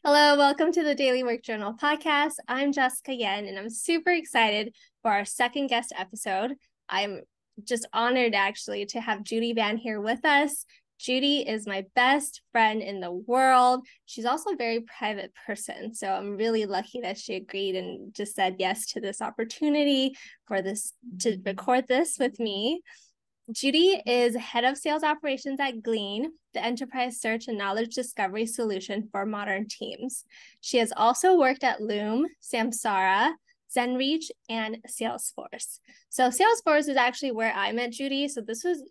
Hello, welcome to the Daily Work Journal podcast. I'm Jessica Yen, and I'm super excited for our second guest episode. I'm just honored actually to have Judy Ban here with us. Judy is my best friend in the world. She's also a very private person, so I'm really lucky that she agreed and just said yes to this opportunity to record this with me. Judy is head of sales operations at Glean, the enterprise search and knowledge discovery solution for modern teams. She has also worked at Loom, Samsara, Zenreach, and Salesforce. So Salesforce is actually where I met Judy. So this was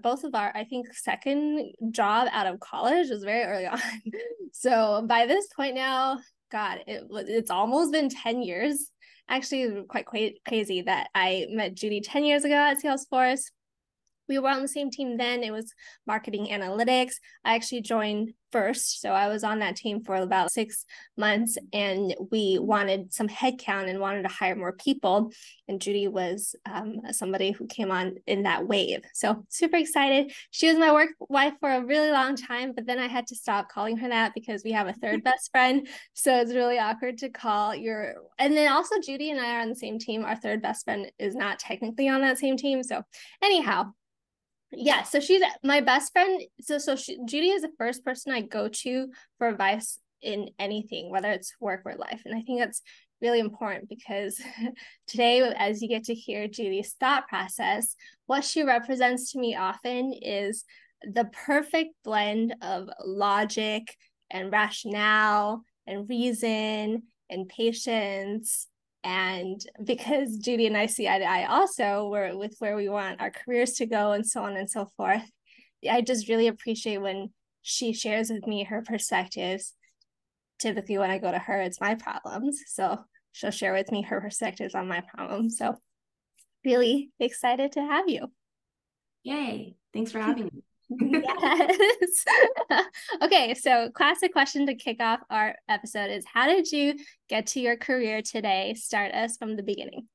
both of our, I think, second job out of college. It was very early on. So by this point now, God, it's almost been 10 years. Actually, quite crazy that I met Judy 10 years ago at Salesforce. We were on the same team then. It was marketing analytics. I actually joined first. So I was on that team for about 6 months, and we wanted some headcount and wanted to hire more people. And Judy was somebody who came on in that wave. So super excited. She was my work wife for a really long time, but then I had to stop calling her that because we have a third best friend. So it's really awkward to call and then also Judy and I are on the same team. Our third best friend is not technically on that same team. So anyhow, yeah, so she's my best friend. Judy is the first person I go to for advice in anything, whether it's work or life. And I think that's really important because today, as you get to hear Judy's thought process, what she represents to me often is the perfect blend of logic and rationale and reason and patience. And because Judy and I see eye to eye also with where we want our careers to go and so on and so forth, I just really appreciate when she shares with me her perspectives. Typically when I go to her, it's my problems. So she'll share with me her perspectives on my problems. So really excited to have you. Yay. Thanks for having me. Yes. Okay, so classic question to kick off our episode is, how did you get to your career today? Start us from the beginning.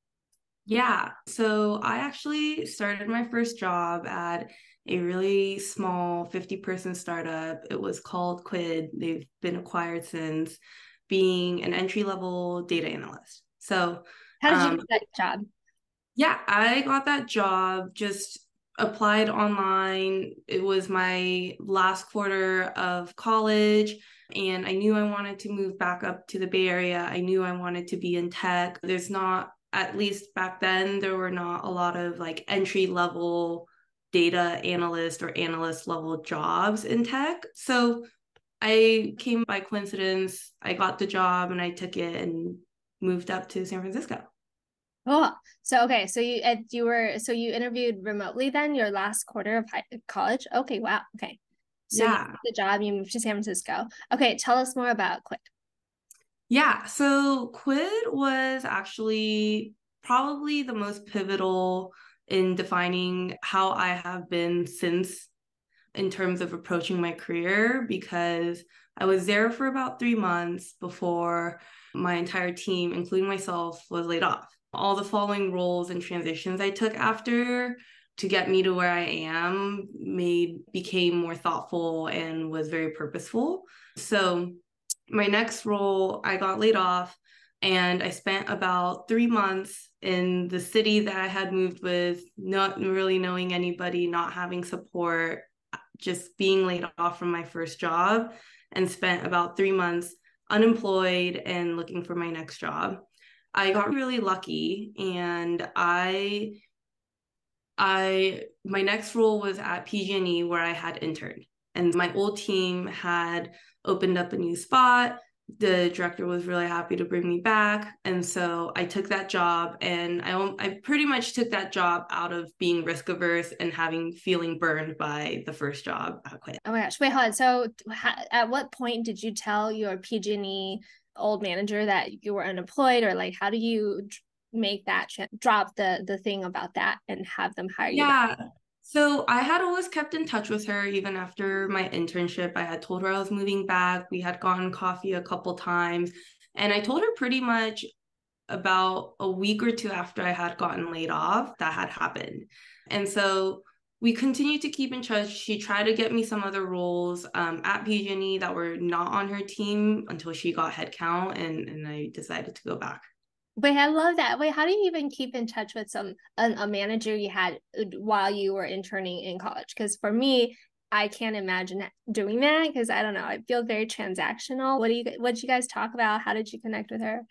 Yeah. So I actually started my first job at a really small 50-person startup. It was called Quid. They've been acquired since, being an entry-level data analyst. So How did you get that job? yeah, I got that job, just applied online. It was my last quarter of college, and I knew I wanted to move back up to the Bay Area. I knew I wanted to be in tech. There's not, at least back then, there were not a lot of like entry level data analyst or analyst level jobs in tech. So I came by coincidence. I got the job and I took it and moved up to San Francisco. Oh, so okay, so you interviewed remotely then your last quarter of college. Okay, wow. Okay, so you Yeah. got the job, you moved to San Francisco. Okay, tell us more about Quid. Yeah, so Quid was actually probably the most pivotal in defining how I have been since, in terms of approaching my career, because I was there for about 3 months before my entire team, including myself, was laid off. All the following roles and transitions I took after to get me to where I am became more thoughtful and was very purposeful. So my next role, I got laid off, and I spent about 3 months in the city that I had moved with, not really knowing anybody, not having support, just being laid off from my first job, and spent about 3 months unemployed and looking for my next job. I got really lucky, and my next role was at PG&E, where I had interned, and my old team had opened up a new spot. The director was really happy to bring me back, and so I took that job, and I pretty much took that job out of being risk averse and feeling burned by the first job at Quid. Oh my gosh, wait, hold on. So at what point did you tell your PG&E old manager that you were unemployed, or like how do you make that drop the thing about that and have them hire you back? Yeah. So I had always kept in touch with her even after my internship. I had told her I was moving back. We had gotten coffee a couple times. And I told her pretty much about a week or two after I had gotten laid off that had happened. And so we continued to keep in touch. She tried to get me some other roles at PG&E that were not on her team until she got headcount, and I decided to go back. Wait, I love that. Wait, how do you even keep in touch with a manager you had while you were interning in college? Because for me, I can't imagine doing that because I don't know. I feel very transactional. What did you guys talk about? How did you connect with her?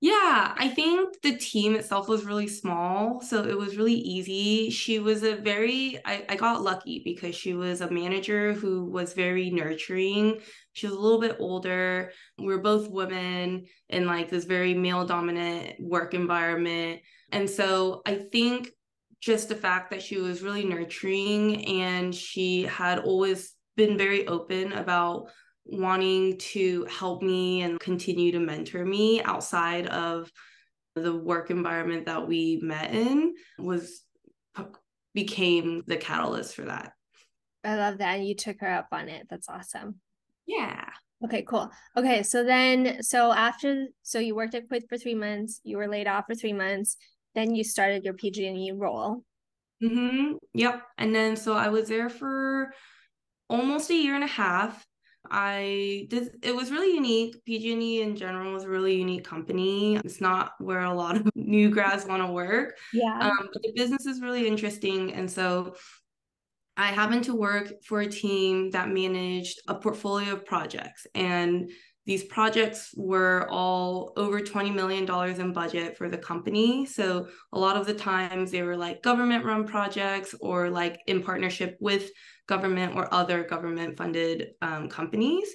Yeah, I think the team itself was really small, so it was really easy. She was I got lucky because she was a manager who was very nurturing. She was a little bit older. We were both women in like this very male dominant work environment. And so I think just the fact that she was really nurturing and she had always been very open about wanting to help me and continue to mentor me outside of the work environment that we met in was became the catalyst for that. I love that. And you took her up on it. That's awesome. Yeah. Okay, cool. Okay, so you worked at Quid for 3 months, you were laid off for 3 months, then you started your PG&E role. Yep. And then so I was there for almost a year and a half. It was really unique. PG&E in general is a really unique company. It's not where a lot of new grads want to work. Yeah. But the business is really interesting. And so I happened to work for a team that managed a portfolio of projects. And these projects were all over $20 million in budget for the company. So a lot of the times they were like government run projects or like in partnership with government or other government funded companies.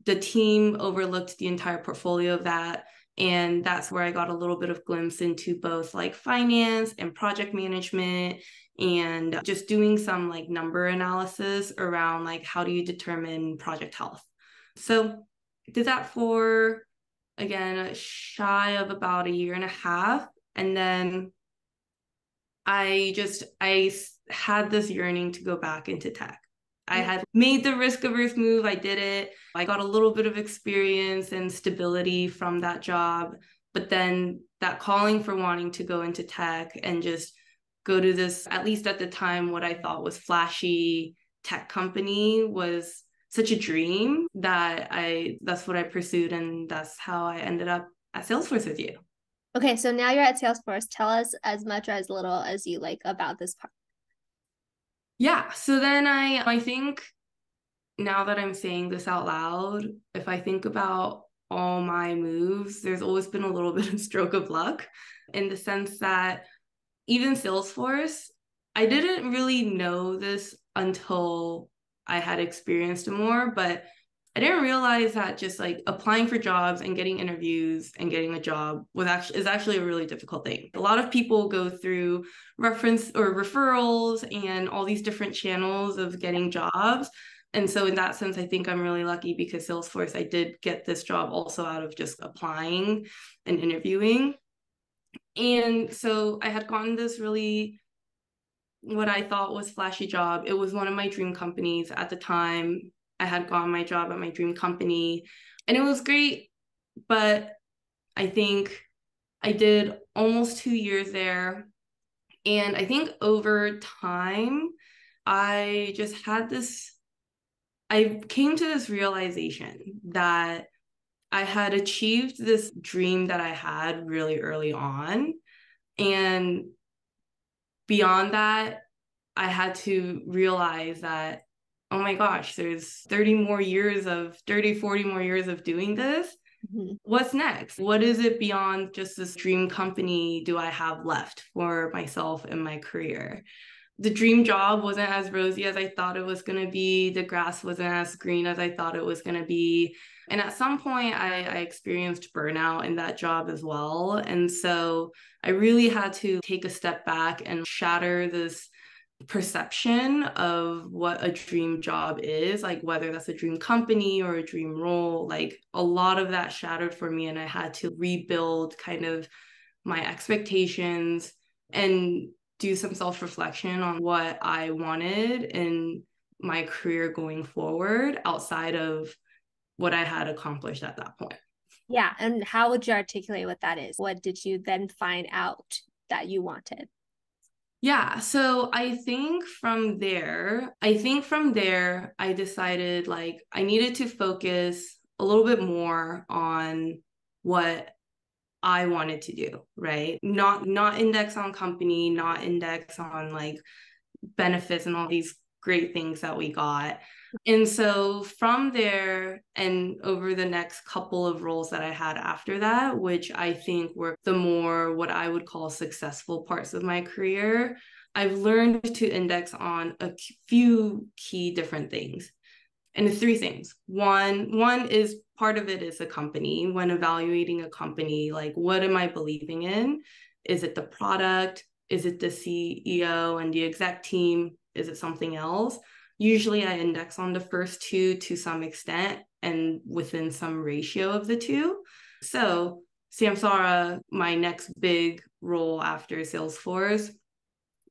The team overlooked the entire portfolio of that. And that's where I got a little bit of glimpse into both like finance and project management and just doing some like number analysis around like how do you determine project health. So did that for, again, shy of about a year and a half. And then I had this yearning to go back into tech. I had made the risk averse move. I did it. I got a little bit of experience and stability from that job. But then that calling for wanting to go into tech and just go to this, at least at the time, what I thought was flashy tech company was such a dream that that's what I pursued. And that's how I ended up at Salesforce with you. Okay, so now you're at Salesforce. Tell us as much or as little as you like about this part. Yeah. So then I think now that I'm saying this out loud, if I think about all my moves, there's always been a little bit of stroke of luck in the sense that even Salesforce, I didn't really know this until I had experienced it more, but I didn't realize that just like applying for jobs and getting interviews and getting a job is actually a really difficult thing. A lot of people go through reference or referrals and all these different channels of getting jobs. And so in that sense, I think I'm really lucky because Salesforce, I did get this job also out of just applying and interviewing. And so I had gotten this really what I thought was flashy job. It was one of my dream companies at the time. I had gotten my job at my dream company and it was great, but I think I did almost 2 years there. And I think over time, I just had I came to this realization that I had achieved this dream that I had really early on. And beyond that, I had to realize that, oh my gosh, there's 40 more years of doing this. Mm-hmm. What's next? What is it beyond just this dream company do I have left for myself and my career? The dream job wasn't as rosy as I thought it was going to be. The grass wasn't as green as I thought it was going to be. And at some point, I experienced burnout in that job as well. And so I really had to take a step back and shatter this perception of what a dream job is, like whether that's a dream company or a dream role. Like a lot of that shattered for me, and I had to rebuild kind of my expectations and do some self-reflection on what I wanted in my career going forward outside of what I had accomplished at that point. Yeah, and how would you articulate what that is? What did you then find out that you wanted? Yeah, so I think from there, I decided like I needed to focus a little bit more on what I wanted to do, right? Not index on company, not index on like benefits and all these great things that we got. And so from there and over the next couple of roles that I had after that, which I think were the more what I would call successful parts of my career, I've learned to index on a few key different things. And it's three things. One is part of it is a company. When evaluating a company, like what am I believing in? Is it the product? Is it the CEO and the exec team? Is it something else? Usually I index on the first two to some extent and within some ratio of the two. So Samsara, my next big role after Salesforce,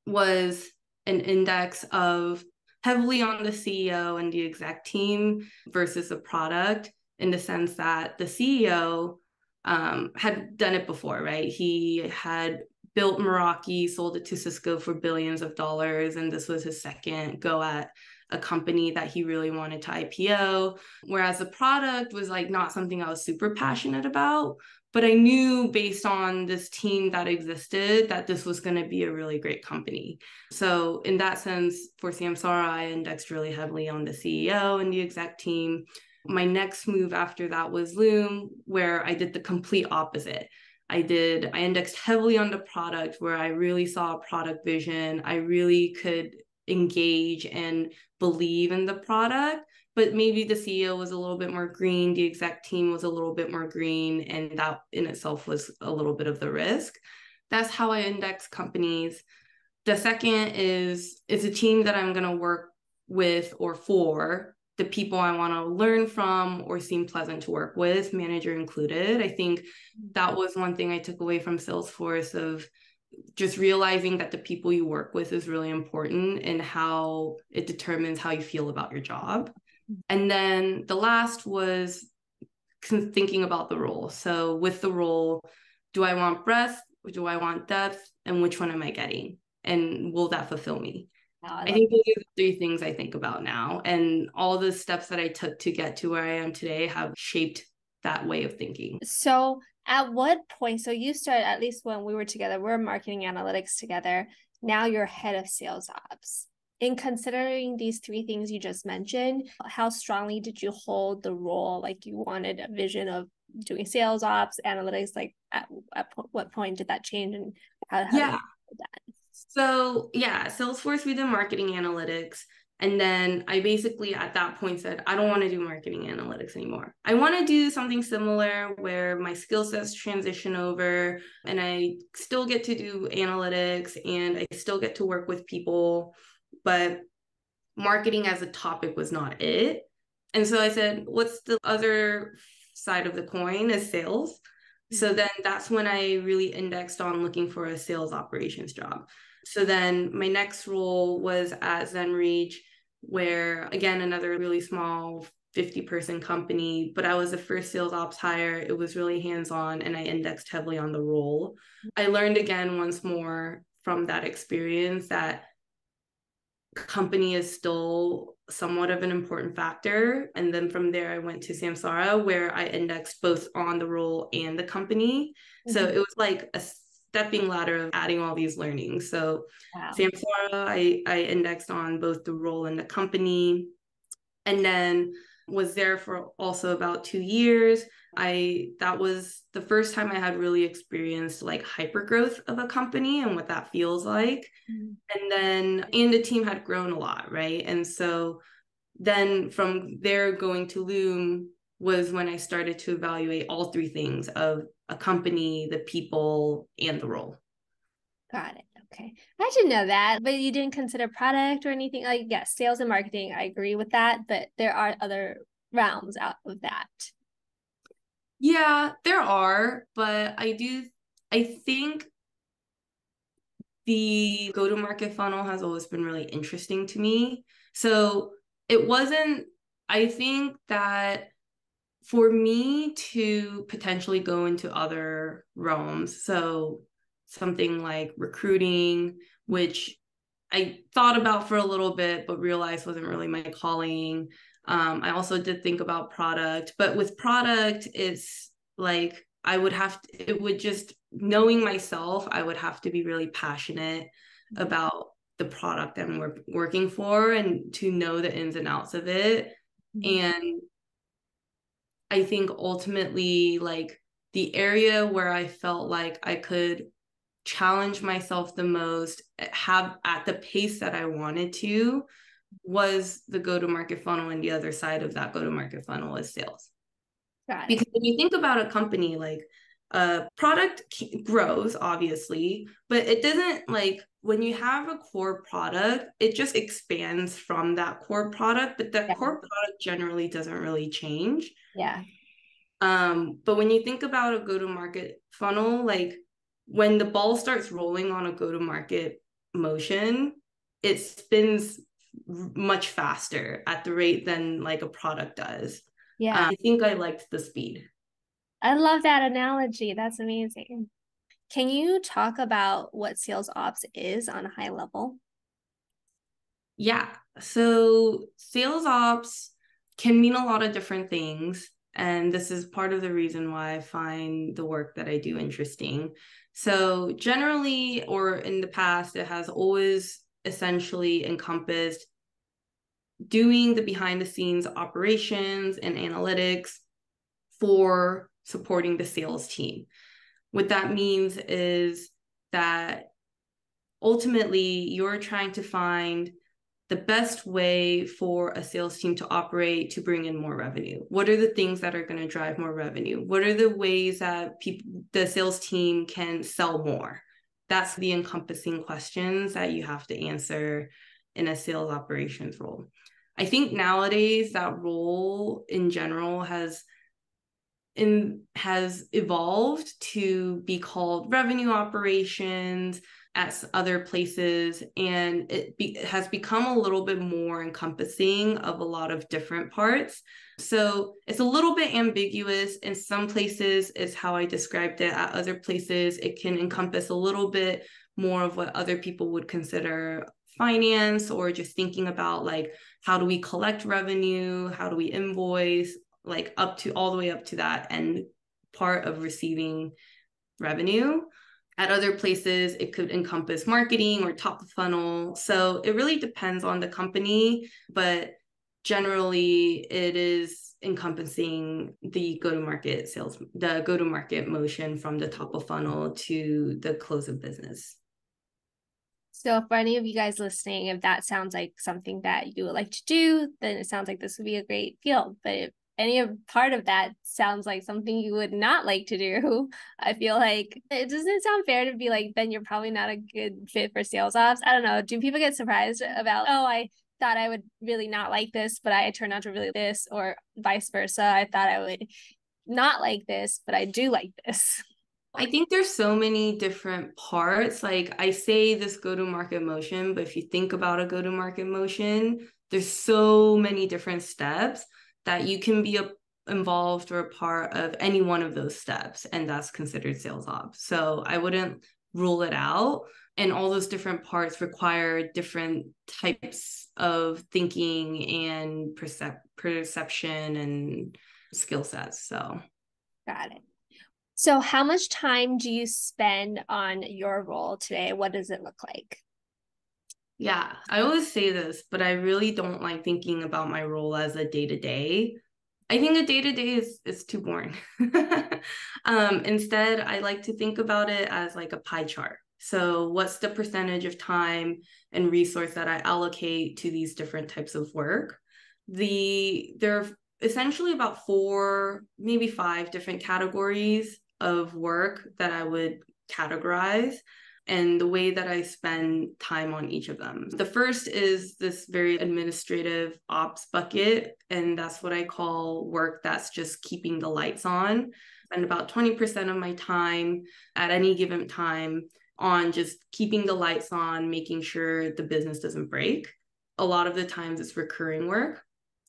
was an index of heavily on the CEO and the exec team versus the product, in the sense that the CEO had done it before, right? He had built Meraki, sold it to Cisco for billions of dollars, and this was his second go at a company that he really wanted to IPO. Whereas the product was like not something I was super passionate about, but I knew based on this team that existed that this was going to be a really great company. So in that sense, for Samsara, I indexed really heavily on the CEO and the exec team. My next move after that was Loom, where I did the complete opposite. I indexed heavily on the product, where I really saw a product vision. I really could engage and believe in the product, but maybe the CEO was a little bit more green, the exec team was a little bit more green, and that in itself was a little bit of the risk. That's how I index companies. The second is a team that I'm going to work with or for, the people I want to learn from or seem pleasant to work with, manager included. I think that was one thing I took away from Salesforce, of just realizing that the people you work with is really important and how it determines how you feel about your job. And then the last was thinking about the role. So with the role, do I want breadth? Or do I want depth? And which one am I getting? And will that fulfill me? I think those are the three things I think about now. And all the steps that I took to get to where I am today have shaped that way of thinking. So at what point, so you started, at least when we were together, we're marketing analytics together. Now you're head of sales ops. In considering these three things you just mentioned, how strongly did you hold the role? Like you wanted a vision of doing sales ops, analytics, like at what point did that change, and how did you do that? So yeah, Salesforce, we did marketing analytics. And then I basically at that point said, I don't want to do marketing analytics anymore. I want to do something similar where my skill sets transition over and I still get to do analytics and I still get to work with people, but marketing as a topic was not it. And so I said, what's the other side of the coin is sales. So then that's when I really indexed on looking for a sales operations job. So then my next role was at Zenreach, where again, another really small 50-person company, but I was the first sales ops hire. It was really hands-on and I indexed heavily on the role. I learned again once more from that experience that company is still somewhat of an important factor. And then from there, I went to Samsara, where I indexed both on the role and the company. Mm-hmm. So it was like a stepping ladder of adding all these learnings. So wow. Samsara, I indexed on both the role and the company. And then was there for also about 2 years. That was the first time I had really experienced like hyper growth of a company and what that feels like. And the team had grown a lot, right? And so then from there going to Loom was when I started to evaluate all three things of a company, the people, and the role. Got it. Okay. I didn't know that, but you didn't consider product or anything. Like, yes, sales and marketing, I agree with that, but there are other realms out of that. Yeah, there are, but I think the go-to-market funnel has always been really interesting to me. So I think that for me to potentially go into other realms, so something like recruiting, which I thought about for a little bit, but realized wasn't really my calling. I also did think about product, but with product, it's like it would just, knowing myself, I would have to be really passionate about the product I'm working for and to know the ins and outs of it. And I think ultimately, like, the area where I felt like I could challenge myself the most, have at the pace that I wanted to, was the go-to-market funnel, and the other side of that go-to-market funnel is sales. Because when you think about a company, like, product grows obviously, but it doesn't, like, when you have a core product, it just expands from that core product, but that core product generally doesn't really change. But when you think about a go-to-market funnel, like, when the ball starts rolling on a go-to-market motion, it spins much faster at the rate than like a product does. I think I liked the speed. I love that analogy. That's amazing. Can you talk about what sales ops is on a high level? Yeah. So sales ops can mean a lot of different things. And this is part of the reason why I find the work that I do interesting. So generally, or in the past, it has always essentially encompassed doing the behind the scenes operations and analytics for supporting the sales team. What that means is that ultimately you're trying to find the best way for a sales team to operate to bring in more revenue. What are the things that are going to drive more revenue? What are the ways that the sales team can sell more? That's the encompassing questions that you have to answer in a sales operations role. I think nowadays that role in general has evolved to be called revenue operations at other places, and it has become a little bit more encompassing of a lot of different parts. So it's a little bit ambiguous. In some places is how I described it. At other places, it can encompass a little bit more of what other people would consider finance, or just thinking about, like, how do we collect revenue? How do we invoice? Like, all the way up to that end part of receiving revenue. At other places, it could encompass marketing or top of funnel. So it really depends on the company, but generally it is encompassing the go-to-market motion from the top of funnel to the close of business. So for any of you guys listening, if that sounds like something that you would like to do, then it sounds like this would be a great field. But if any part of that sounds like something you would not like to do, I feel like it doesn't sound fair to be like, then you're probably not a good fit for sales ops. I don't know. Do people get surprised about, oh, I thought I would really not like this, but I turned out to really this, or vice versa? I thought I would not like this, but I do like this. I think there's so many different parts. Like, I say this go-to-market motion, but if you think about a go-to-market motion, there's so many different steps that you can be involved or a part of any one of those steps, and that's considered sales ops. So I wouldn't rule it out. And all those different parts require different types of thinking and perception and skill sets. So got it. So how much time do you spend on your role today? What does it look like? Yeah, I always say this, but I really don't like thinking about my role as a day-to-day. I think a day-to-day is too boring. Instead, I like to think about it as like a pie chart. So what's the percentage of time and resource that I allocate to these different types of work? There are essentially about 4, maybe 5 different categories of work that I would categorize, and the way that I spend time on each of them. The first is this very administrative ops bucket, and that's what I call work that's just keeping the lights on. I spend about 20% of my time at any given time on just keeping the lights on, making sure the business doesn't break. A lot of the times it's recurring work.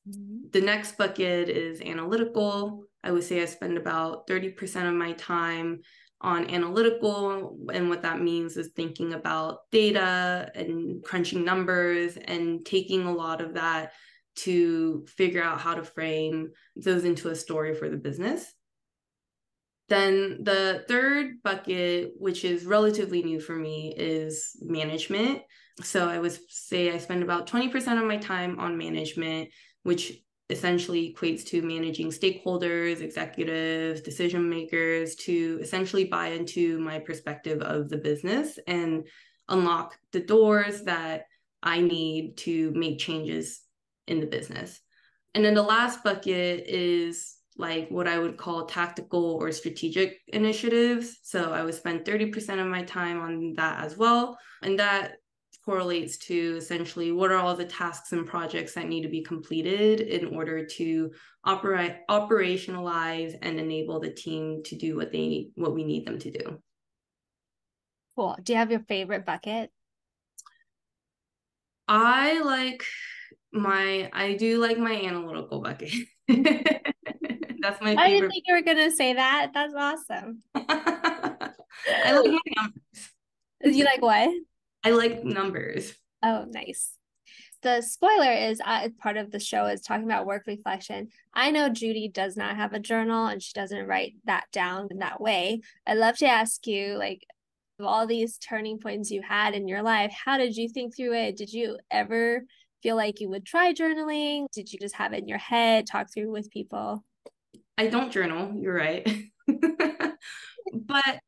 The next bucket is analytical. I would say I spend about 30% of my time on analytical. And what that means is thinking about data and crunching numbers and taking a lot of that to figure out how to frame those into a story for the business. Then the third bucket, which is relatively new for me, is management. So I would say I spend about 20% of my time on management, which essentially equates to managing stakeholders, executives, decision makers to essentially buy into my perspective of the business and unlock the doors that I need to make changes in the business. And then the last bucket is like what I would call tactical or strategic initiatives. So I would spend 30% of my time on that as well. And that correlates to essentially what are all the tasks and projects that need to be completed in order to operationalize and enable the team to do what we need them to do. Cool. Do you have your favorite bucket? I do like my analytical bucket. That's my I didn't favorite. think you were gonna say that. That's awesome. I like my numbers. You like what? I like numbers. Oh, nice. The spoiler is part of the show is talking about work reflection. I know Judy does not have a journal and she doesn't write that down in that way. I'd love to ask you, like, of all these turning points you had in your life, how did you think through it? Did you ever feel like you would try journaling? Did you just have it in your head, talk through with people? I don't journal, you're right. But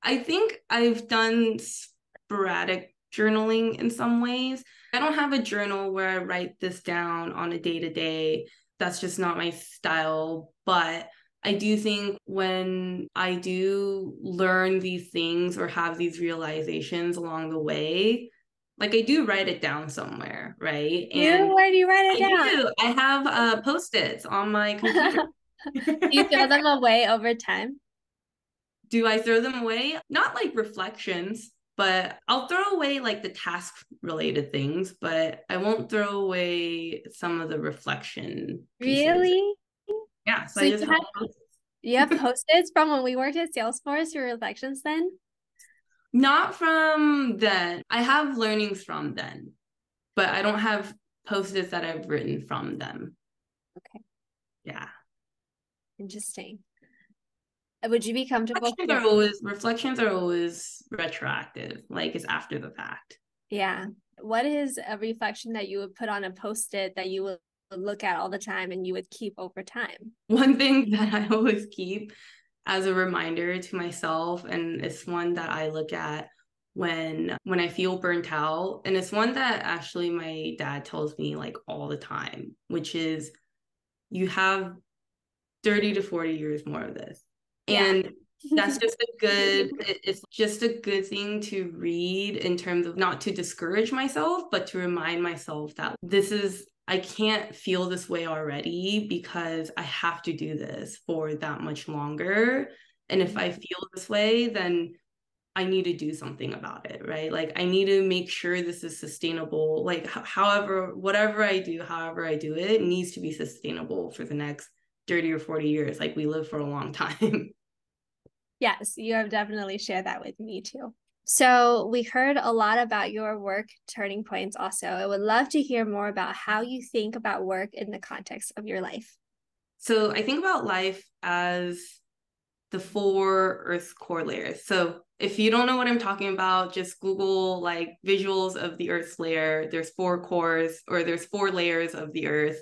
I think I've done sporadic journaling in some ways. I don't have a journal where I write this down on a day-to-day. That's just not my style. But I do think when I do learn these things or have these realizations along the way, like I do write it down somewhere, right? And Where do you write it I down? do. I have Post-its on my computer. Do you throw them away over time? Do I throw them away? Not like reflections, but I'll throw away like the task related things, but I won't throw away some of the reflection pieces. Really? Yeah, so So I just have you have Post-its from when we worked at Salesforce, your reflections then? not from then. I have learnings from then, but I don't have Post-its that I've written from them. Okay, Yeah. interesting. Would you be comfortable? Reflections are always retroactive, like it's after the fact. Yeah. What is a reflection that you would put on a Post-it that you would look at all the time and you would keep over time? One thing that I always keep as a reminder to myself, and it's one that I look at when I feel burnt out, and it's one that actually my dad tells me like all the time, which is you have 30 to 40 years more of this. Yeah. And that's just it's just a good thing to read in terms of not to discourage myself, but to remind myself that I can't feel this way already because I have to do this for that much longer. And if I feel this way, then I need to do something about it, right? Like I need to make sure this is sustainable. Like whatever I do, however I do it, it needs to be sustainable for the next 30 or 40 years. Like we live for a long time. Yes, you have definitely shared that with me too. So we heard a lot about your work turning points also. I would love to hear more about how you think about work in the context of your life. So I think about life as the 4 Earth core layers. So if you don't know what I'm talking about, just Google like visuals of the Earth's layer. There's 4 cores, or there's 4 layers of the Earth.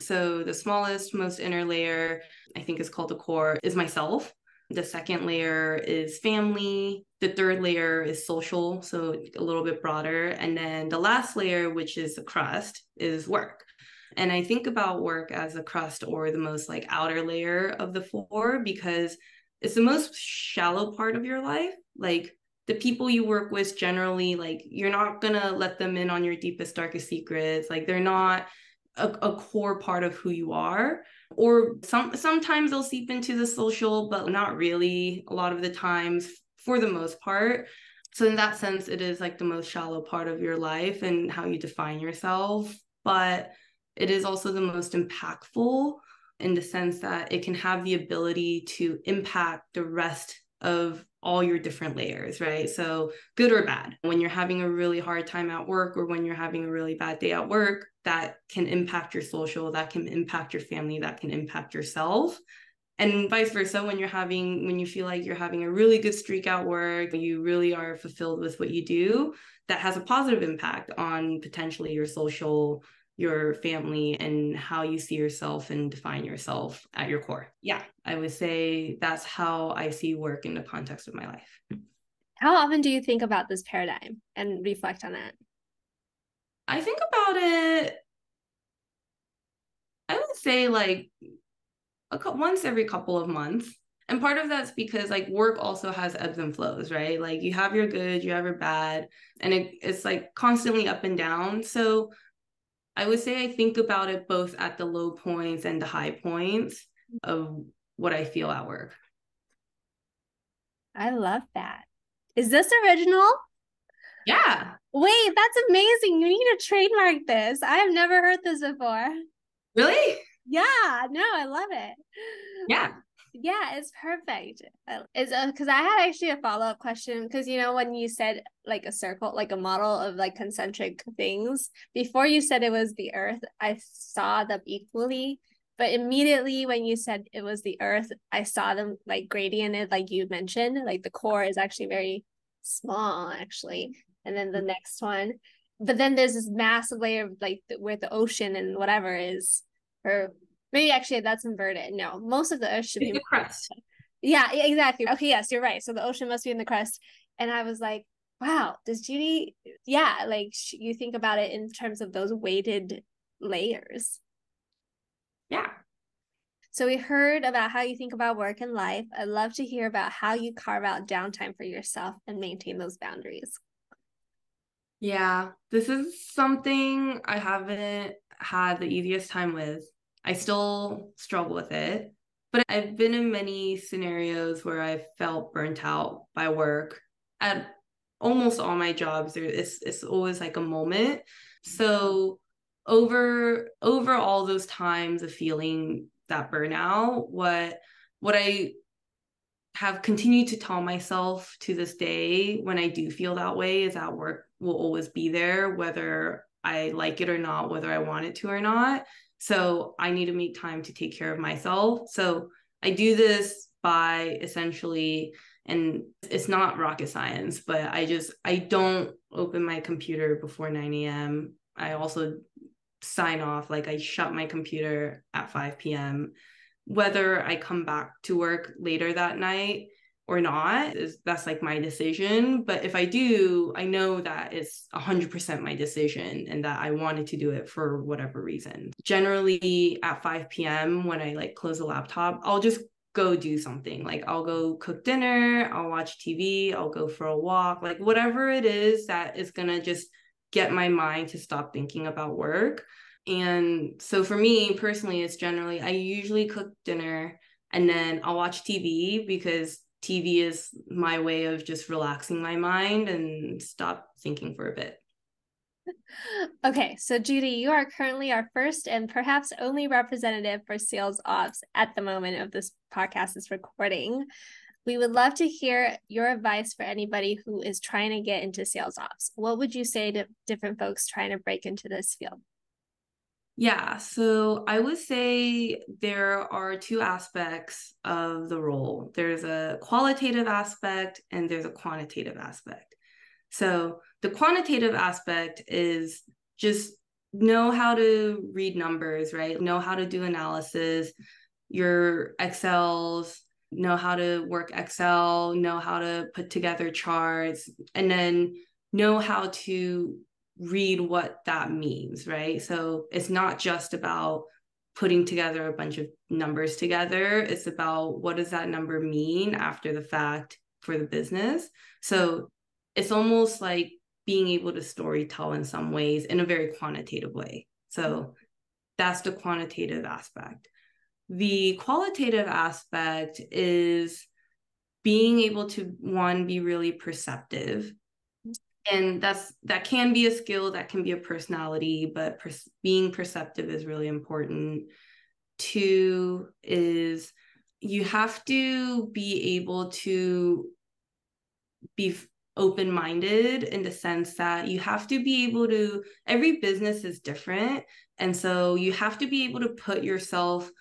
So the smallest, most inner layer, I think is called the core, is myself. The second layer is family. The third layer is social, so a little bit broader. And then the last layer, which is the crust, is work. And I think about work as a crust, or the most like outer layer of the 4, because it's the most shallow part of your life. Like the people you work with generally, like you're not gonna let them in on your deepest, darkest secrets. Like they're not a core part of who you are. Or sometimes they'll seep into the social, but not really a lot of the times, for the most part. So in that sense, it is like the most shallow part of your life and how you define yourself. But it is also the most impactful in the sense that it can have the ability to impact the rest of all your different layers, right? So good or bad. When you're having a really hard time at work or when you're having a really bad day at work, that can impact your social, that can impact your family, that can impact yourself. And vice versa, when you feel like you're having a really good streak at work, you really are fulfilled with what you do, that has a positive impact on potentially your social, your family, and how you see yourself and define yourself at your core. Yeah, I would say that's how I see work in the context of my life. How often do you think about this paradigm and reflect on it? I think about it, I would say like once every couple of months. And part of that's because like work also has ebbs and flows, right? Like you have your good, you have your bad, and it's like constantly up and down. So I would say I think about it both at the low points and the high points of what I feel at work. I love that. Is this original? Yeah. Wait, that's amazing. You need to trademark this. I have never heard this before. Really? Yeah, no, I love it. Yeah. Yeah, it's perfect. It's because I had actually a follow-up question because when you said like a circle, like a model of like concentric things, before you said it was the Earth, I saw them equally. But immediately when you said it was the Earth, I saw them like gradiented, like you mentioned, like the core is actually very small, actually. And then the next one, but then there's this massive layer of like where the ocean and whatever is, or maybe actually that's inverted. No, most of the earth should It's be the crust. Yeah, exactly. Okay, yes, you're right. So the ocean must be in the crust. And I was like, wow, does Judy, yeah, like you think about it in terms of those weighted layers. Yeah. So we heard about how you think about work and life. I'd love to hear about how you carve out downtime for yourself and maintain those boundaries. Yeah. This is something I haven't had the easiest time with. I still struggle with it, but I've been in many scenarios where I've felt burnt out by work. At almost all my jobs, it's always like a moment. So over all those times of feeling that burnout, what I have continued to tell myself to this day when I do feel that way is that work will always be there, whether I like it or not, whether I want it to or not. So I need to make time to take care of myself. So I do this by essentially, and it's not rocket science, but I don't open my computer before 9 a.m. I also sign off, like I shut my computer at 5 p.m. Whether I come back to work later that night or not that's like my decision. But if I do, I know that it's 100% my decision and that I wanted to do it for whatever reason. Generally at 5 p.m. when I like close the laptop, I'll just go do something. Like I'll go cook dinner, I'll watch TV, I'll go for a walk, like whatever it is that is gonna just get my mind to stop thinking about work. And so for me personally, it's generally, I usually cook dinner and then I'll watch TV because TV is my way of just relaxing my mind and stop thinking for a bit. Okay, so Judy, you are currently our first and perhaps only representative for sales ops at the moment of this podcast is recording. We would love to hear your advice for anybody who is trying to get into sales ops. What would you say to different folks trying to break into this field? Yeah, so I would say there are two aspects of the role. There's a qualitative aspect and there's a quantitative aspect. So the quantitative aspect is just know how to read numbers, right? Know how to do analysis, your Excels, know how to work Excel, know how to put together charts, and then know how to read what that means, right? So it's not just about putting together a bunch of numbers together. It's about what does that number mean after the fact for the business. So it's almost like being able to story tell in some ways in a very quantitative way. So that's the quantitative aspect. The qualitative aspect is being able to, one, be really perceptive. And that can be a skill, that can be a personality, but being perceptive is really important. Two is you have to be able to be open-minded in the sense that you have to be able to, every business is different. And so you have to be able to put yourself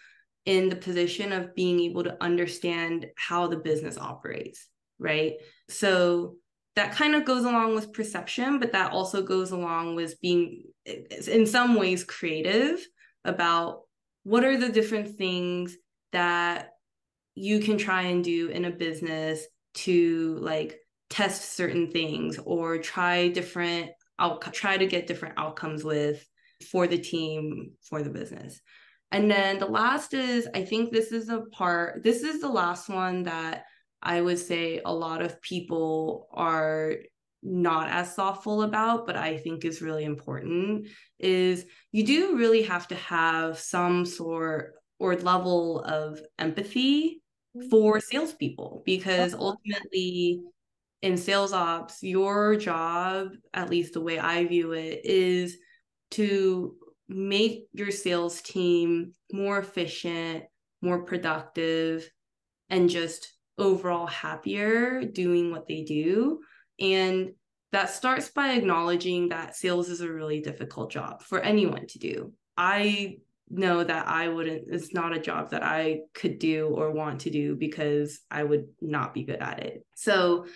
in the position of being able to understand how the business operates, right? So that kind of goes along with perception, but that also goes along with being, in some ways, creative about what are the different things that you can try and do in a business to like test certain things or try to get different outcomes with for the team, for the business. And then the last is, I think this is the last one that I would say a lot of people are not as thoughtful about, but I think is really important, is you do really have to have some sort or level of empathy for salespeople, because ultimately in sales ops, your job, at least the way I view it, is to make your sales team more efficient, more productive, and just overall happier doing what they do. And that starts by acknowledging that sales is a really difficult job for anyone to do. I know that it's not a job that I could do or want to do because I would not be good at it. So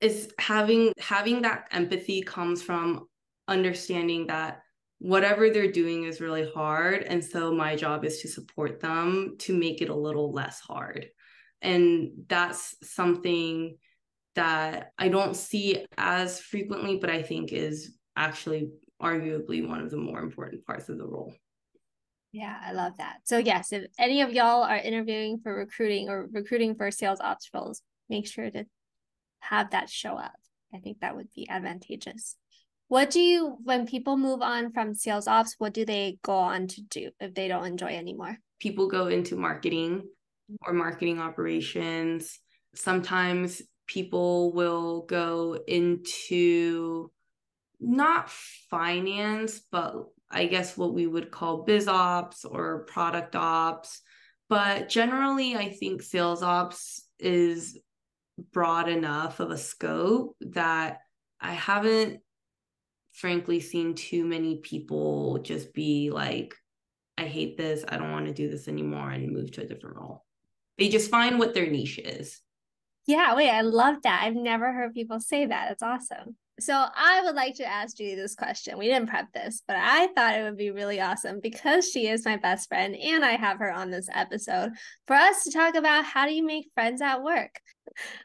it's having that empathy comes from understanding that whatever they're doing is really hard. And so my job is to support them to make it a little less hard. And that's something that I don't see as frequently, but I think is actually arguably one of the more important parts of the role. Yeah, I love that. So yes, if any of y'all are interviewing for recruiting or recruiting for sales ops roles, make sure to have that show up. I think that would be advantageous. When people move on from sales ops, what do they go on to do if they don't enjoy anymore? People go into marketing or marketing operations. Sometimes people will go into not finance, but I guess what we would call biz ops or product ops. But generally, I think sales ops is broad enough of a scope that I haven't frankly seen too many people just be like, I hate this, I don't want to do this anymore, and move to a different role. They just find what their niche is. Yeah, wait, I love that. I've never heard people say that. It's awesome. So I would like to ask Judy this question. We didn't prep this, but I thought it would be really awesome because she is my best friend and I have her on this episode for us to talk about how do you make friends at work.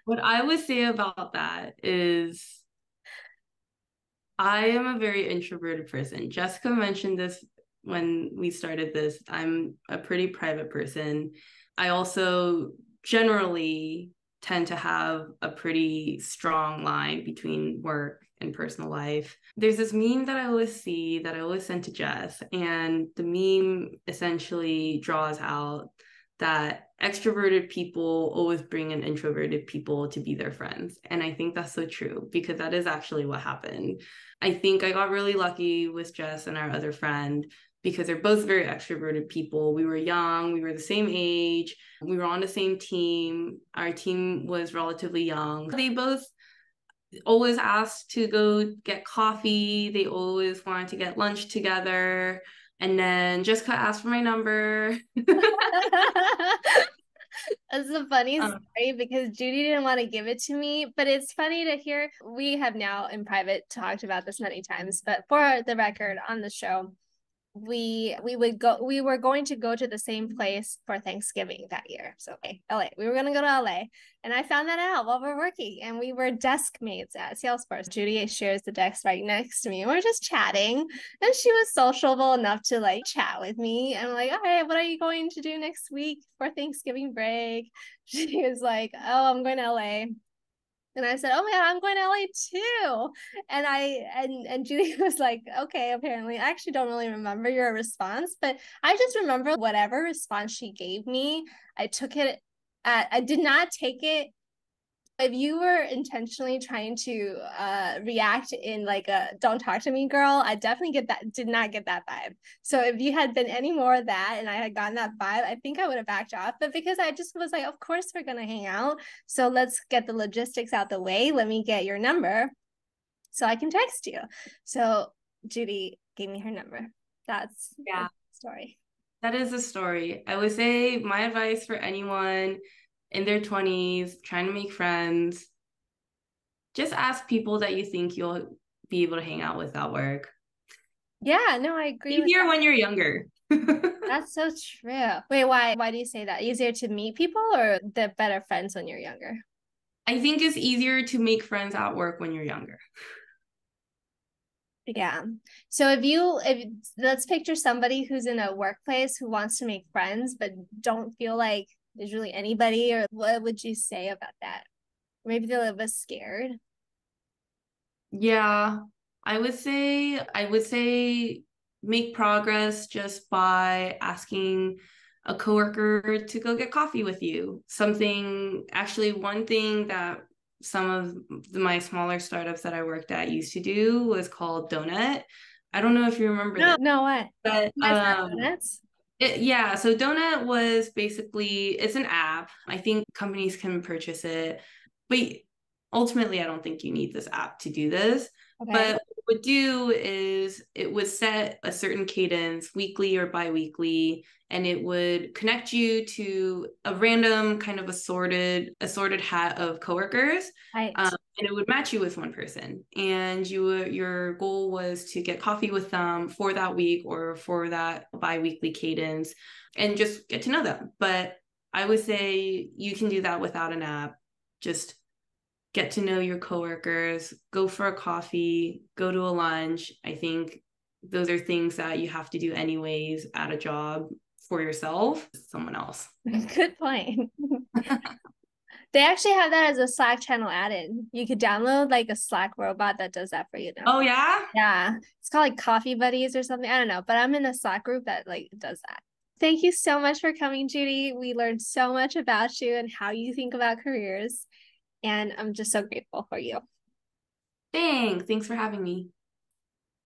What I would say about that is I am a very introverted person. Jessica mentioned this when we started this. I'm a pretty private person. I also generally tend to have a pretty strong line between work and personal life. There's this meme that I always see that I always send to Jess, and the meme essentially draws out that extroverted people always bring in introverted people to be their friends. And I think that's so true because that is actually what happened. I think I got really lucky with Jess and our other friend because they're both very extroverted people. We were young, we were the same age, we were on the same team. Our team was relatively young. They both always asked to go get coffee. They always wanted to get lunch together. And then Jessica asked for my number. That's a funny story because Judy didn't want to give it to me, but it's funny to hear. We have now in private talked about this many times, but for the record on the show, we were going to go to the same place for Thanksgiving that year. So LA. We were gonna go to LA. And I found that out while we're working. And we were desk mates at Salesforce. Judy shares the desk right next to me. And we're just chatting. And she was sociable enough to like chat with me. And I'm like, all right, what are you going to do next week for Thanksgiving break? She was like, oh, I'm going to LA. And I said, oh my God, I'm going to LA too. And Judy was like, okay, apparently. I actually don't really remember your response, but I just remember whatever response she gave me, I did not take it If you were intentionally trying to react in like a "don't talk to me" girl, I definitely did not get that vibe. So if you had been any more of that and I had gotten that vibe, I think I would have backed off. But because I just was like, of course we're gonna hang out. So let's get the logistics out the way. Let me get your number so I can text you. So Judy gave me her number. That's the story. That is a story. I would say my advice for anyone in their 20s trying to make friends, just ask people that you think you'll be able to hang out with at work. Yeah, no, I agree with Easier that. when you're younger. That's so true. Wait, why do you say that? Easier to meet people or the better friends when you're younger? I think it's easier to make friends at work when you're younger. Yeah. So if let's picture somebody who's in a workplace who wants to make friends but don't feel like there's really anybody, or what would you say about that? Maybe they're a little bit scared. Yeah, I would say make progress just by asking a coworker to go get coffee with you. One thing that some of my smaller startups that I worked at used to do was called Donut. I don't know if you remember No, this, no, what? but You guys have donuts? yeah, so Donut was basically it's an app. I think companies can purchase it, but ultimately I don't think you need this app to do this. Okay. But what it would do is it would set a certain cadence weekly or bi-weekly, and it would connect you to a random kind of assorted hat of coworkers. Right. And it would match you with one person, and your goal was to get coffee with them for that week or for that bi-weekly cadence and just get to know them. But I would say you can do that without an app. Just get to know your coworkers, go for a coffee, go to a lunch. I think those are things that you have to do anyways at a job for yourself, someone else. Good point. They actually have that as a Slack channel added. You could download like a Slack robot that does that for you now. Oh yeah? Yeah. It's called like Coffee Buddies or something. I don't know, but I'm in a Slack group that like does that. Thank you so much for coming, Judy. We learned so much about you and how you think about careers, and I'm just so grateful for you. Thanks for having me.